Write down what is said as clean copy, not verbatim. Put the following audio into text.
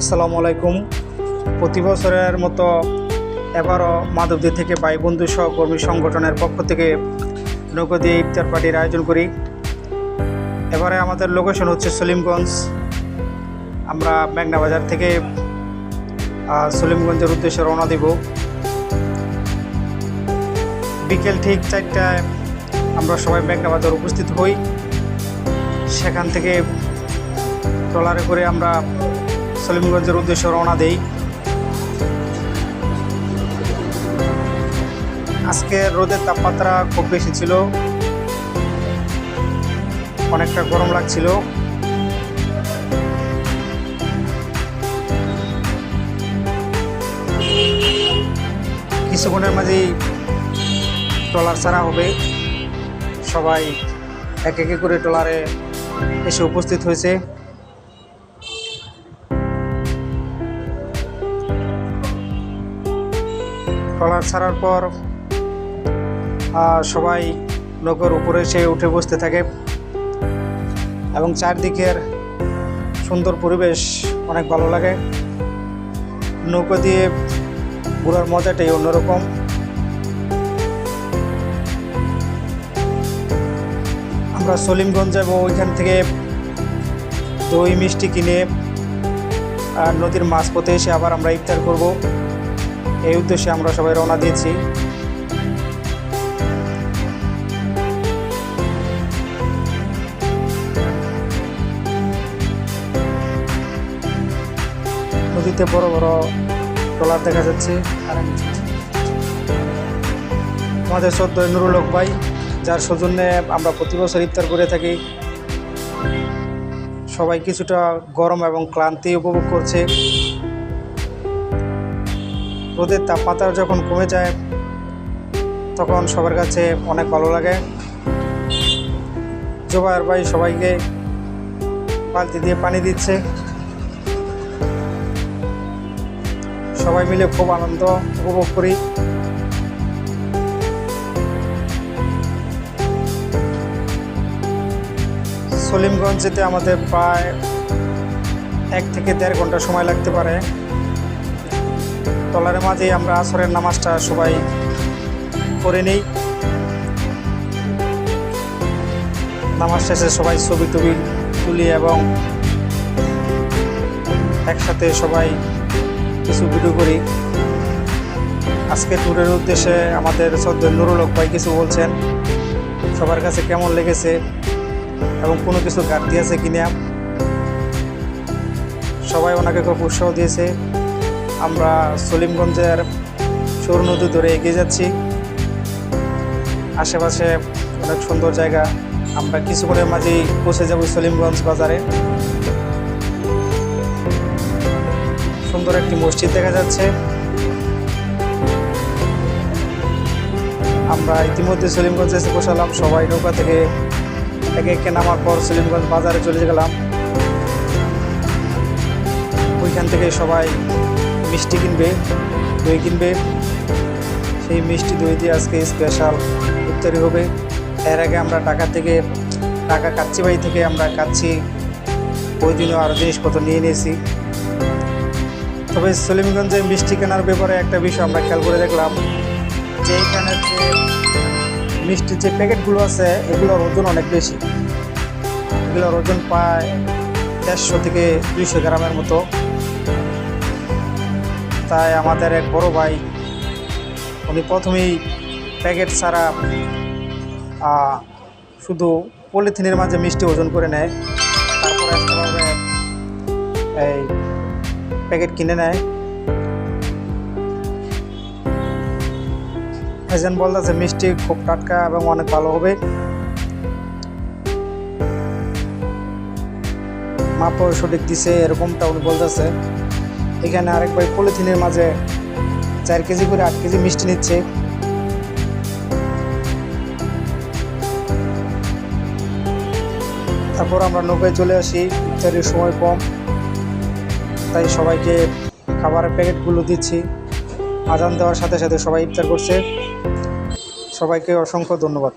আসসালামু আলাইকুম। প্রতি বছরের মতো এবারও মাধবদী থেকে ভাই বন্ধু সহকর্মী সংগঠনের পক্ষ থেকে নৌকা দিয়ে ইফতার পার্টির আয়োজন করি। এবারে আমাদের লোকেশন হচ্ছে সলিমগঞ্জ। আমরা মেঘনা বাজার থেকে সলিমগঞ্জের উদ্দেশ্যে রওনা দেব। বিকেল ঠিক 4টায় আমরা সবাই মেঘনা বাজার উপস্থিত হই। সেখান থেকে ট্রলারে করে আমরা সলিমগঞ্জের উদ্দেশ্যে রওনা দেই। আজকে রোদের তাপমাত্রা খুব বেশি ছিল, অনেকটা গরম লাগছিল। কিছুক্ষণের মাঝেই ট্রলার ছাড়া হবে। সবাই এক একে করে ট্রলারে এসে উপস্থিত হয়েছে। ট্রলার ছাড়ার পর সবাই নৌকার উপরে এসে উঠে বসতে থাকে এবং চারদিকের সুন্দর পরিবেশ অনেক ভালো লাগে। নৌকা দিয়ে ঘোরার মজাটাই অন্যরকম। আমরা সলিমগঞ্জ যাব, ওইখান থেকে দই মিষ্টি কিনে আর নদীর মাঝপথে এসে আবার আমরা ইফতার করব। এই উদ্দেশ্যে আমরা সবাই রওনা দিয়েছি। নদীতে বড় বড় ট্রলার দেখা যাচ্ছে। আমাদের শ্রদ্ধেয় নুরুল হক ভাই, যার সৌজন্যে আমরা প্রতি বছর ইফতার করে থাকি। সবাই কিছুটা গরম এবং ক্লান্তি উপভোগ করছে। রোদের তাপমাত্রা যখন কমে যায় তখন সবার কাছে অনেক ভালো লাগে। জোবায়ের ভাই সবাইকে বালতি দিয়ে পানি দিচ্ছে। সবাই মিলে খুব আনন্দ উপভোগ করি। সলিমগঞ্জ যেতে আমাদের প্রায় 1 থেকে 1.5 ঘন্টা সময় লাগতে পারে। ট্রলারের মাঝেই আমরা আসরের নামাজটা সবাই করে নিই। নামাজ শেষে সবাই ছবি টবি তুলি এবং একসাথে সবাই কিছু ভিডিও করি। আজকে ট্যুরের উদ্দেশ্যে আমাদের শ্রদ্ধেয় নুরুল হক ভাই কিছু বলছেন, সবার কাছে কেমন লেগেছে এবং কোনো কিছু ঘাটতি আছে কিনা। সবাই ওনাকে খুব উৎসাহ দিয়েছে। আমরা সলিমগঞ্জের সরু নদী ধরে এগিয়ে যাচ্ছি। আশেপাশে অনেক সুন্দর জায়গা। আমরা কিছুক্ষণের মাঝেই পৌঁছে যাব সলিমগঞ্জ বাজারে। সুন্দর একটি মসজিদ দেখা যাচ্ছে। আমরা ইতিমধ্যে সলিমগঞ্জে এসে বসালাম। সবাই নৌকা থেকে একে একে নামার পর সলিমগঞ্জ বাজারে চলে গেলাম। ওইখান থেকে সবাই মিষ্টি কিনবে, দই কিনবে। সেই মিষ্টি দই দিয়ে আজকে স্পেশাল ইফতারি হবে। এর আগে আমরা ঢাকা কাচ্চিবাড়ি থেকে আমরা কাচ্চি ওই দিনও আরও জিনিসপত্র নিয়ে নিয়েছি। তবে সলিমগঞ্জে মিষ্টি কেনার ব্যাপারে একটা বিষয় আমরা খেয়াল করে দেখলাম যে এখানে যে মিষ্টির যে প্যাকেটগুলো আছে এগুলোর ওজন অনেক বেশি। এগুলোর ওজন প্রায় 150 থেকে 200 গ্রামের মতো। তাই আমাদের এক বড় ভাই উনি প্রথমেই প্যাকেট ছাড়া শুধু পলিথিনের মাঝে মিষ্টি ওজন করে নেয়, তারপরে একটাভাবে এই প্যাকেট কিনে নেয়। এজেন্ট বলতেছে মিষ্টি খুব টাটকা এবং অনেক ভালো হবে। মাপও সঠিক দিছে এরকমটা উনি বলতেছে। এখানে আরেক ভাই পলিথিনের মাঝে 4 কেজি করে 8 কেজি মিষ্টি নিচ্ছে। তারপর আমরা নৌকায় চলে আসি। ইফতারির সময় কম, তাই সবাইকে খাবারের প্যাকেটগুলো দিচ্ছি। আজান দেওয়ার সাথে সাথে সবাই ইফতার করছে। সবাইকে অসংখ্য ধন্যবাদ।